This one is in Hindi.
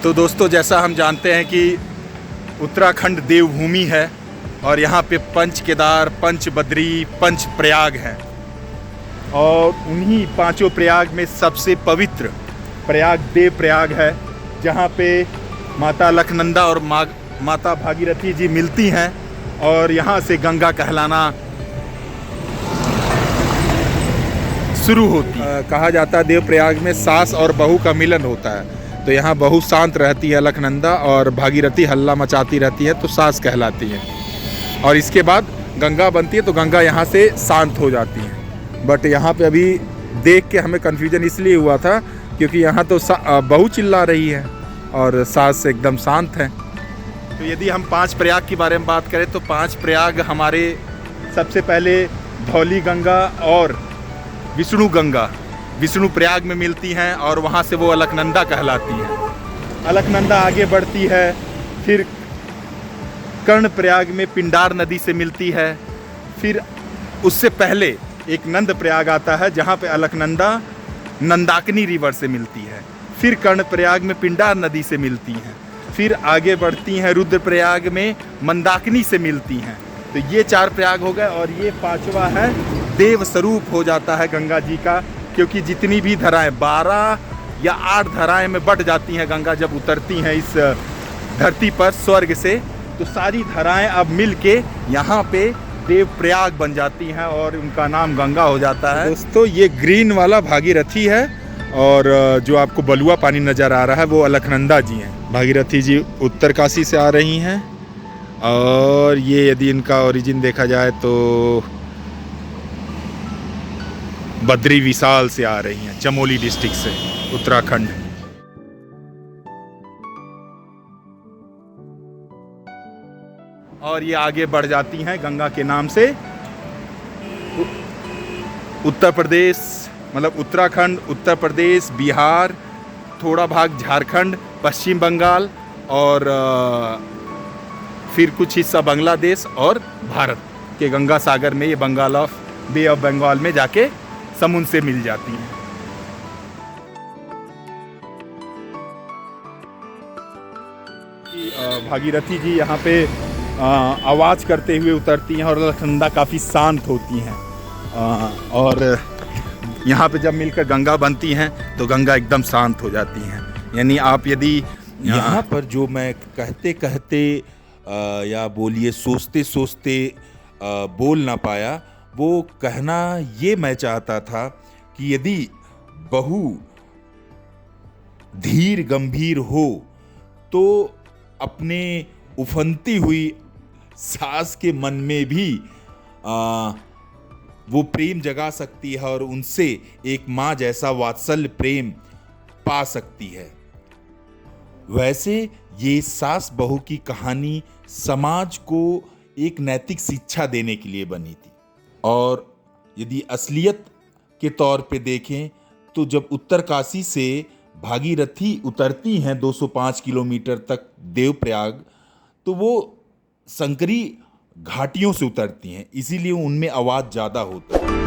तो दोस्तों, जैसा हम जानते हैं कि उत्तराखंड देवभूमि है और यहाँ पे पंच केदार, पंच बद्री, पंच प्रयाग हैं और उन्हीं पांचों प्रयाग में सबसे पवित्र प्रयाग देव प्रयाग है, जहाँ पे माता अलकनंदा और माता भागीरथी जी मिलती हैं और यहाँ से गंगा कहलाना शुरू होती है। कहा जाता है देव प्रयाग में सास और बहू का मिलन होता है, तो यहाँ बहू शांत रहती है अलकनंदा और भागीरथी हल्ला मचाती रहती है तो सास कहलाती है। और इसके बाद गंगा बनती है तो गंगा यहाँ से शांत हो जाती है। बट यहाँ पे अभी देख के हमें कन्फ्यूजन इसलिए हुआ था क्योंकि यहाँ तो बहू चिल्ला रही है और सास एकदम शांत है। तो यदि हम पांच प्रयाग के बारे में बात करें तो पांच प्रयाग हमारे सबसे पहले धौली गंगा और विष्णु गंगा विष्णु प्रयाग में मिलती हैं और वहाँ से वो अलकनंदा कहलाती हैं। अलकनंदा आगे बढ़ती है, फिर कर्ण प्रयाग में पिंडार नदी से मिलती है, फिर उससे पहले एक नंद प्रयाग आता है जहाँ पे अलकनंदा नंदाकिनी रिवर से मिलती है, फिर कर्ण प्रयाग में पिंडार नदी से मिलती हैं, फिर आगे बढ़ती हैं रुद्रप्रयाग में मंदाकिनी से मिलती हैं। तो ये चार प्रयाग हो गए और ये पांचवा है देव स्वरूप हो जाता है गंगा जी का, क्योंकि जितनी भी धाराएं 12 या 8 धाराएं में बट जाती हैं गंगा जब उतरती हैं इस धरती पर स्वर्ग से, तो सारी धाराएं अब मिल के यहाँ पे देव प्रयाग बन जाती हैं और उनका नाम गंगा हो जाता है। दोस्तों, ये ग्रीन वाला भागीरथी है और जो आपको बलुआ पानी नज़र आ रहा है वो अलकनंदा जी हैं। भागीरथी जी उत्तरकाशी से आ रही हैं और ये यदि इनका ओरिजिन देखा जाए तो बद्री विशाल से आ रही हैं, चमोली डिस्ट्रिक्ट से, उत्तराखंड। और ये आगे बढ़ जाती हैं गंगा के नाम से उत्तर प्रदेश, मतलब उत्तराखंड, उत्तर प्रदेश, बिहार, थोड़ा भाग झारखंड, पश्चिम बंगाल और फिर कुछ हिस्सा बांग्लादेश और भारत के गंगा सागर में ये बे ऑफ बंगाल में जाके समुद्र से मिल जाती हैं। भागीरथी जी यहाँ पे आवाज़ करते हुए उतरती हैं और अलकनंदा काफ़ी शांत होती हैं और यहाँ पे जब मिलकर गंगा बनती हैं तो गंगा एकदम शांत हो जाती हैं। यानी आप यदि यहाँ पर जो मैं कहते कहते या बोलिए सोचते सोचते बोल ना पाया, वो कहना ये मैं चाहता था कि यदि बहू धीर गंभीर हो तो अपने उफनती हुई सास के मन में भी वो प्रेम जगा सकती है और उनसे एक माँ जैसा वात्सल्य प्रेम पा सकती है। वैसे ये सास बहू की कहानी समाज को एक नैतिक शिक्षा देने के लिए बनी थी और यदि असलियत के तौर पे देखें तो जब उत्तरकाशी से भागीरथी उतरती हैं 205 किलोमीटर तक देवप्रयाग, तो वो संकरी घाटियों से उतरती हैं, इसीलिए उनमें आवाज़ ज़्यादा होता है।